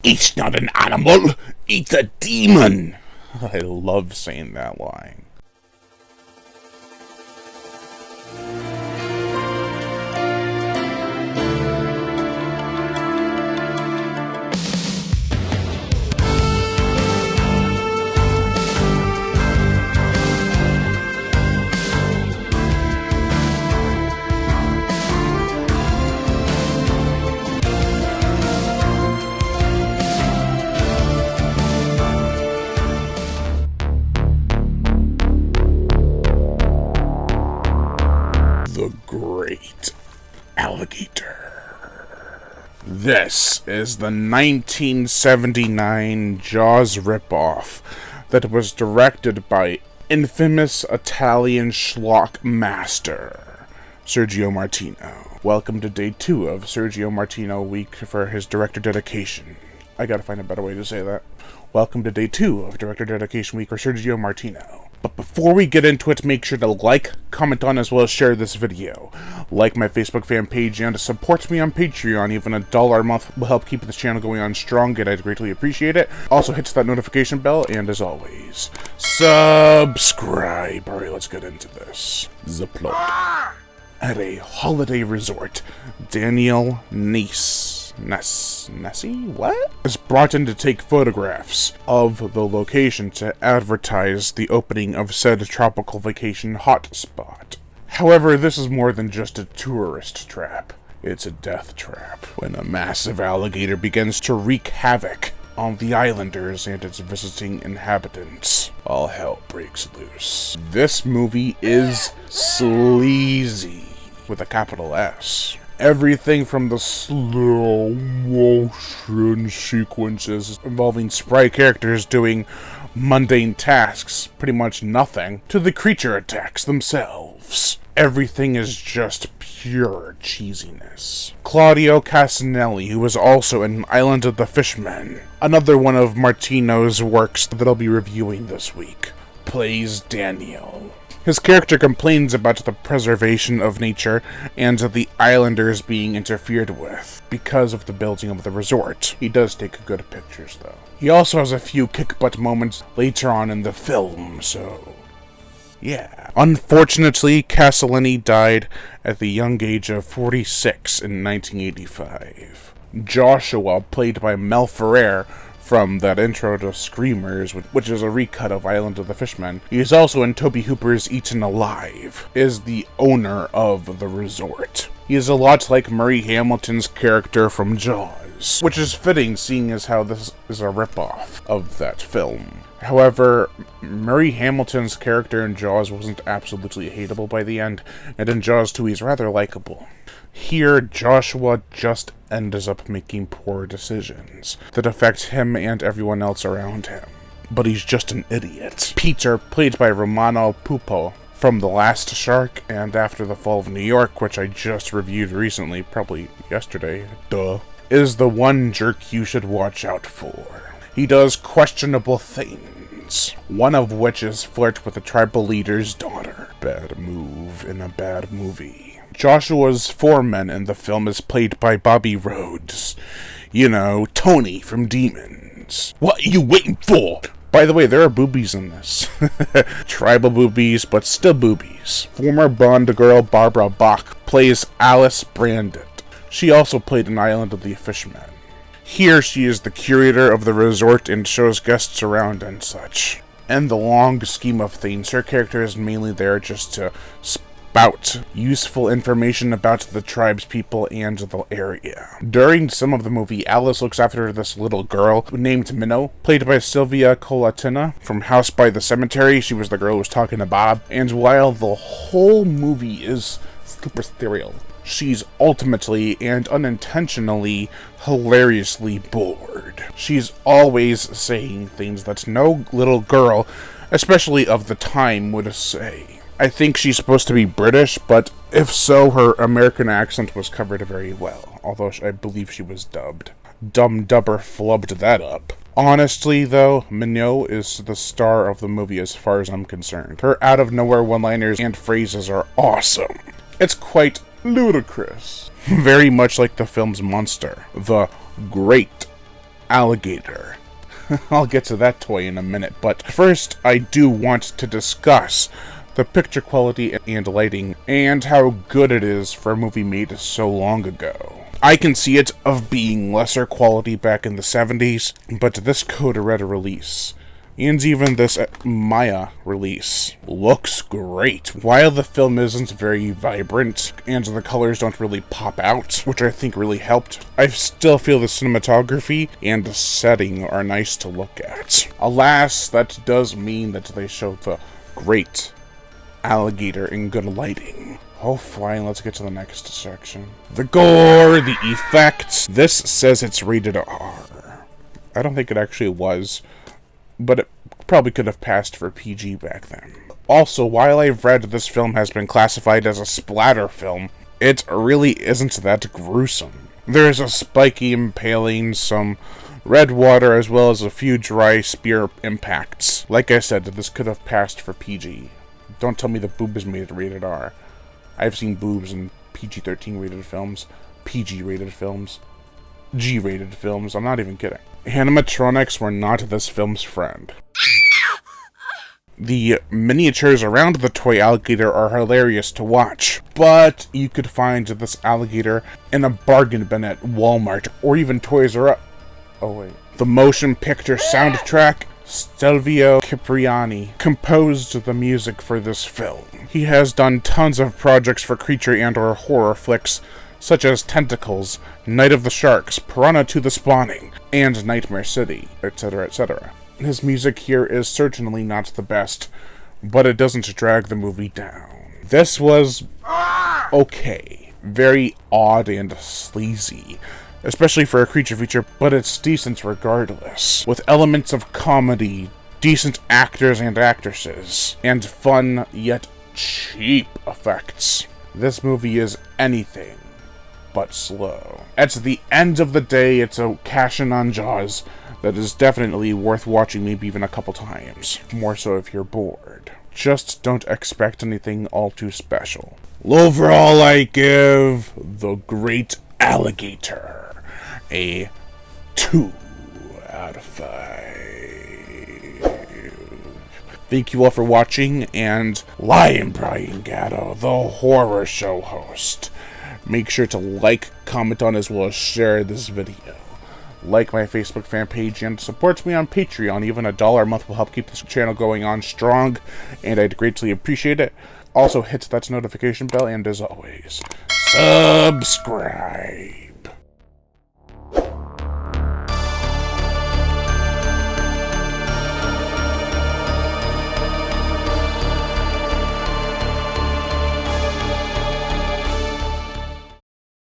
It's not an animal, it's a demon. I love saying that line. The Great Alligator. This is the 1979 Jaws ripoff that was directed by infamous Italian schlock master Sergio Martino. Welcome to day 2 of Sergio Martino week for his director dedication. I gotta find a better way to say that. Welcome to day 2 of director dedication week for Sergio Martino. But before we get into it, make sure to like, comment on, as well as share this video. Like my Facebook fan page and support me on Patreon. Even $1 a month will help keep this channel going on strong, and I'd greatly appreciate it. Also hit that notification bell, and as always, subscribe. Alright, let's get into this. The plot. At a holiday resort, Daniel Nessie is brought in to take photographs of the location to advertise the opening of said tropical vacation hotspot. However, this is more than just a tourist trap. It's a death trap when a massive alligator begins to wreak havoc on the islanders and its visiting inhabitants. All hell breaks loose. This movie is sleazy, with a capital S. Everything from the slow motion sequences involving sprite characters doing mundane tasks, pretty much nothing, to the creature attacks themselves. Everything is just pure cheesiness. Claudio Casanelli, who was also in Island of the Fishmen, another one of Martino's works that I'll be reviewing this week, plays Daniel. His character complains about the preservation of nature and the islanders being interfered with because of the building of the resort. He does take good pictures, though. He also has a few kick-butt moments later on in the film, so yeah. Unfortunately, Castellini died at the young age of 46 in 1985. Joshua, played by Mel Ferrer, from that intro to Screamers, which is a recut of Island of the Fishmen. He is also in Tobe Hooper's Eaten Alive, is the owner of the resort. He is a lot like Murray Hamilton's character from Jaws, which is fitting seeing as how this is a ripoff of that film. However, Murray Hamilton's character in Jaws wasn't absolutely hateable by the end, and in Jaws 2 he's rather likable. Here, Joshua just ends up making poor decisions that affect him and everyone else around him. But he's just an idiot. Peter, played by Romano Pupo, from The Last Shark and After the Fall of New York, which I just reviewed recently, probably yesterday, is the one jerk you should watch out for. He does questionable things, one of which is flirt with the tribal leader's daughter. Bad move in a bad movie. Joshua's foreman in the film is played by Bobby Rhodes. You know, Tony from Demons. What are you waiting for? By the way, there are boobies in this. Tribal boobies, but still boobies. Former Bond girl Barbara Bach plays Alice Brandon. She also played in Island of the Fishmen. Here she is the curator of the resort and shows guests around and such. In the long scheme of things, her character is mainly there just to spout useful information about the tribe's people and the area. During some of the movie, Alice looks after this little girl named Minnow, played by Sylvia Colatina from House by the Cemetery. She was the girl who was talking to Bob. And while the whole movie is super sterile, she's ultimately and unintentionally hilariously bored. She's always saying things that no little girl, especially of the time, would say. I think she's supposed to be British, but if so, her American accent was covered very well, although I believe she was dubbed. Dumb Dubber flubbed that up. Honestly, though, Mignot is the star of the movie as far as I'm concerned. Her out-of-nowhere one-liners and phrases are awesome. It's quite ludicrous. Very much like the film's monster, the Great Alligator. I'll get to that toy in a minute, but first I do want to discuss the picture quality and lighting, and how good it is for a movie made so long ago. I can see it of being lesser quality back in the 70s, but this Coda Red release, and even this Maya release, looks great. While the film isn't very vibrant, and the colors don't really pop out, which I think really helped, I still feel the cinematography and the setting are nice to look at. Alas, that does mean that they show the great alligator in good lighting. Oh, fine, let's get to the next section. The gore, the effects. This says it's rated R. I don't think it actually was, but it probably could have passed for PG back then. Also, while I've read this film has been classified as a splatter film, it really isn't that gruesome. There's a spiky impaling, some red water, as well as a few dry spear impacts. Like I said, this could have passed for PG. Don't tell me the boob is made rated R. I've seen boobs in PG-13 rated films, PG rated films, G rated films. I'm not even kidding. Animatronics were not this film's friend. The miniatures around the toy alligator are hilarious to watch, but you could find this alligator in a bargain bin at Walmart or even Toys R Us. Oh wait. The motion picture soundtrack, Stelvio Cipriani composed the music for this film. He has done tons of projects for creature and or horror flicks, such as Tentacles, Night of the Sharks, Piranha 2: The Spawning, and Nightmare City, etc., etc. His music here is certainly not the best, but it doesn't drag the movie down. This was okay. Very odd and sleazy, especially for a creature feature, but it's decent regardless, with elements of comedy, decent actors and actresses, and fun yet cheap effects. This movie is anything but slow. At the end of the day, it's a cash-in on Jaws that is definitely worth watching maybe even a couple times, more so if you're bored. Just don't expect anything all too special. Overall, I give The Great Alligator a 2 out of 5. Thank you all for watching, and Lion Brian Gatto, the horror show host. Make sure to like, comment on, as well as share this video. Like my Facebook fan page and support me on Patreon. Even $1 a month will help keep this channel going on strong, and I'd greatly appreciate it. Also hit that notification bell, and as always, subscribe.